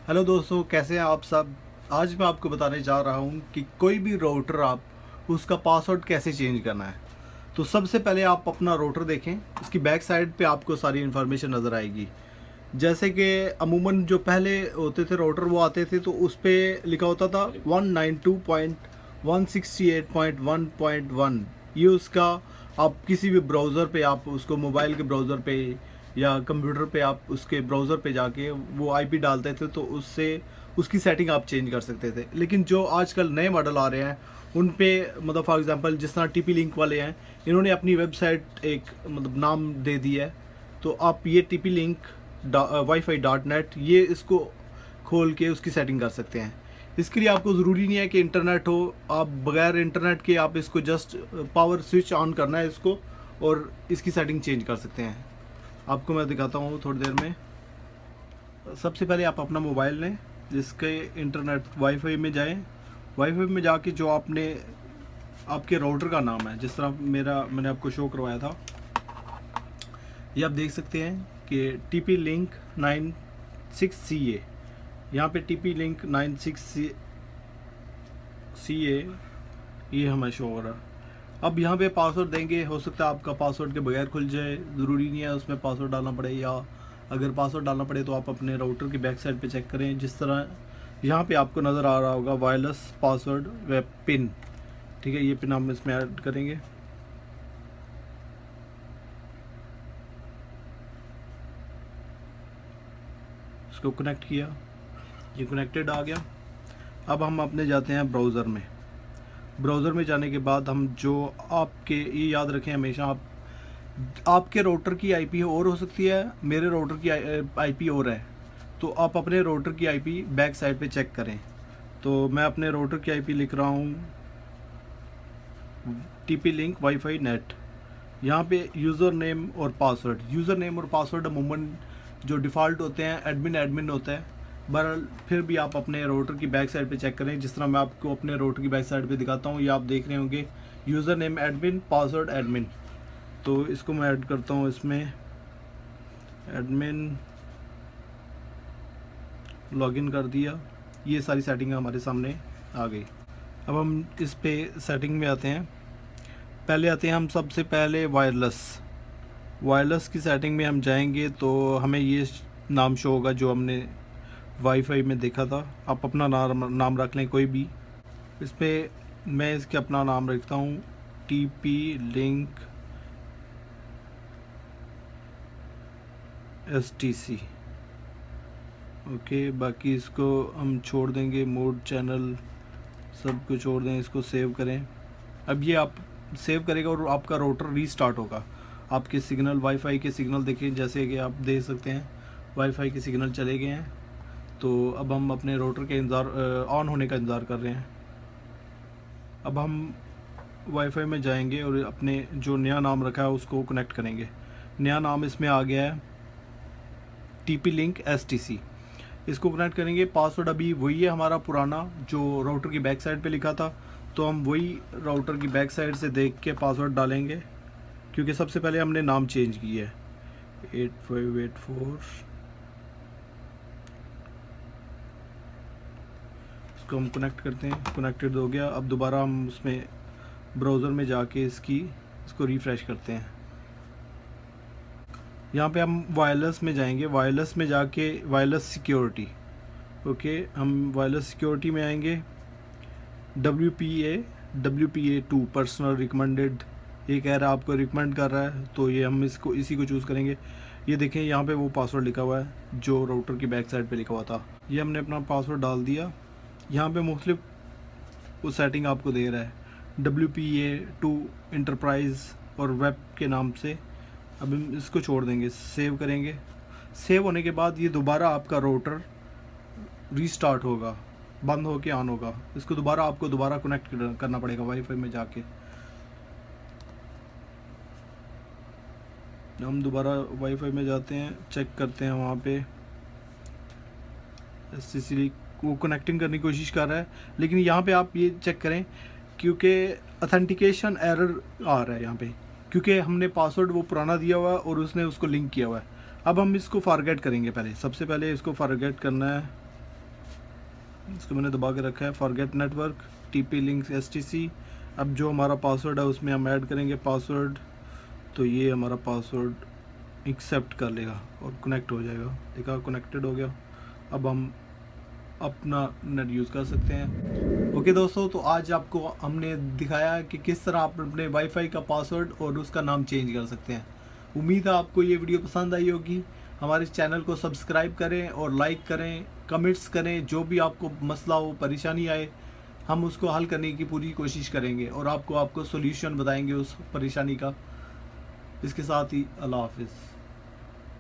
Hello दोस्तों, कैसे हैं आप सब। आज मैं आपको बताने जा रहा हूं कि कोई भी राउटर आप उसका पासवर्ड कैसे चेंज करना है। तो सबसे पहले आप अपना राउटर देखें, उसकी बैक साइड पे आपको सारी इन्फॉर्मेशन नज़र आएगी। जैसे कि अमूमन जो पहले होते थे राउटर वो आते थे तो उस पर लिखा होता था 192.168.1.1। ये उसका आप किसी भी ब्राउज़र पे आप उसको मोबाइल के ब्राउज़र पे या कंप्यूटर पे आप उसके ब्राउज़र पे जाके वो आईपी डालते थे तो उससे उसकी सेटिंग आप चेंज कर सकते थे। लेकिन जो आजकल नए मॉडल आ रहे हैं उन पे मतलब फॉर एग्जांपल जिस तरह टीपी लिंक वाले हैं, इन्होंने अपनी वेबसाइट एक मतलब नाम दे दिया है। तो आप ये टीपी लिंक wifi.net ये इसको खोल के उसकी सेटिंग कर सकते हैं। इसके लिए आपको ज़रूरी नहीं है कि इंटरनेट हो, आप बगैर इंटरनेट के आप इसको जस्ट पावर स्विच ऑन करना है इसको और इसकी सेटिंग चेंज कर सकते हैं। आपको मैं दिखाता हूँ थोड़ी देर में। सबसे पहले आप अपना मोबाइल लें, जिसके इंटरनेट वाईफाई में जाएं। वाईफाई में जाके जो आपने आपके राउटर का नाम है, जिस तरह मैंने आपको शो करवाया था, ये आप देख सकते हैं कि टीपी लिंक 96CA। यहाँ पे टीपी लिंक 96CA ये हमें शो हो रहा है। अब यहाँ पे पासवर्ड देंगे, हो सकता है आपका पासवर्ड के बगैर खुल जाए, ज़रूरी नहीं है उसमें पासवर्ड डालना पड़े, या अगर पासवर्ड डालना पड़े तो आप अपने राउटर की बैक साइड पे चेक करें। जिस तरह यहाँ पे आपको नज़र आ रहा होगा वायरलेस पासवर्ड वेब पिन, ठीक है, ये पिन हम इसमें ऐड करेंगे। इसको कनेक्ट किया, ये कनेक्टेड आ गया। अब हम अपने जाते हैं ब्राउज़र में। ब्राउज़र में जाने के बाद हम जो आपके ये याद रखें हमेशा, आपके राउटर की आईपी और हो सकती है, मेरे राउटर की आईपी और है, तो आप अपने राउटर की आईपी बैक साइड पे चेक करें। तो मैं अपने राउटर की आईपी लिख रहा हूँ टीपी लिंक वाईफाई नेट। यहाँ पे यूज़र नेम और पासवर्ड अमूमन जो डिफ़ॉल्ट होते हैं एडमिन एडमिन होता है। बहरहाल फिर भी आप अपने राउटर की बैक साइड पे चेक करें। जिस तरह मैं आपको अपने राउटर की बैक साइड पे दिखाता हूँ, ये आप देख रहे होंगे user name admin, password admin. तो इसको मैं ऐड करता हूँ इसमें, एडमिन लॉगिन कर दिया। ये सारी सेटिंग हमारे सामने आ गई। अब हम इस पे सेटिंग में आते हैं। पहले आते हैं हम सबसे पहले वायरलेस की सेटिंग में हम जाएंगे तो हमें ये नाम शो होगा जो हमने वाईफाई में देखा था। आप अपना नाम रख लें कोई भी। इस पर मैं इसके अपना नाम रखता हूँ टीपी लिंक STC। ओके, बाकी इसको हम छोड़ देंगे, मोड चैनल सब कुछ छोड़ दें, इसको सेव करें। अब ये आप सेव करेगा और आपका राउटर रीस्टार्ट होगा। आपके सिग्नल वाईफाई के सिग्नल देखें, जैसे कि आप देख सकते हैं वाईफाई के सिग्नल चले गए हैं। तो अब हम अपने राउटर के ऑन होने का इंतज़ार कर रहे हैं। अब हम वाईफाई में जाएंगे और अपने जो नया नाम रखा है उसको कनेक्ट करेंगे। नया नाम इसमें आ गया है टीपी लिंक STC। इसको कनेक्ट करेंगे। पासवर्ड अभी वही है हमारा पुराना जो राउटर की बैक साइड पे लिखा था, तो हम वही राउटर की बैक साइड से देख के पासवर्ड डालेंगे, क्योंकि सबसे पहले हमने नाम चेंज किया है 8584। इसको हम कनेक्ट करते हैं, कनेक्टेड हो गया। अब दोबारा हम उसमें ब्राउज़र में जाके इसको रिफ़्रेश करते हैं। यहाँ पे हम वायरलेस में जाएंगे, वायरलेस में जाके वायरलेस सिक्योरिटी, ओके, हम वायरलेस सिक्योरिटी में आएंगे। WPA2 पर्सनल रिकमेंडेड, ये कह रहा है आपको रिकमेंड कर रहा है, तो ये हम इसी को चूज़ करेंगे। ये देखें यहाँ पे वो पासवर्ड लिखा हुआ है जो राउटर की बैक साइड पे लिखा हुआ था। ये हमने अपना पासवर्ड डाल दिया। यहाँ पे मुख्तलिफ वो सेटिंग आपको दे रहा है WPA2 इंटरप्राइज और वेब के नाम से। अब हम इसको छोड़ देंगे, सेव करेंगे। सेव होने के बाद ये दोबारा आपका राउटर रीस्टार्ट होगा, बंद होके ऑन होगा। इसको आपको दोबारा कनेक्ट करना पड़ेगा वाईफाई में जाके। हम दोबारा वाईफाई में जाते हैं, चेक करते हैं, वहाँ पे STC वो कनेक्टिंग करने की कोशिश कर रहा है, लेकिन यहाँ पे आप ये चेक करें क्योंकि ऑथेंटिकेशन एरर आ रहा है यहाँ पे, क्योंकि हमने पासवर्ड वो पुराना दिया हुआ है और उसने उसको लिंक किया हुआ है। अब हम इसको फॉरगेट करेंगे। सबसे पहले इसको फॉरगेट करना है। इसको मैंने दबा के रखा है। Forget network, TP links STC। अब जो हमारा पासवर्ड है उसमें हम ऐड करेंगे पासवर्ड, तो ये हमारा पासवर्ड एक्सेप्ट कर लेगा और कनेक्ट हो जाएगा। देखा, कनेक्टेड हो गया। अब हम अपना नेट यूज़ कर सकते हैं। ओके दोस्तों, तो आज आपको हमने दिखाया कि किस तरह आप अपने वाईफाई का पासवर्ड और उसका नाम चेंज कर सकते हैं। उम्मीद है आपको ये वीडियो पसंद आई होगी। हमारे चैनल को सब्सक्राइब करें और लाइक करें, कमेंट्स करें। जो भी आपको मसला हो, परेशानी आए, हम उसको हल करने की पूरी कोशिश करेंगे और आपको सोल्यूशन बताएंगे उस परेशानी का। इसके साथ ही अल्लाह हाफिज़।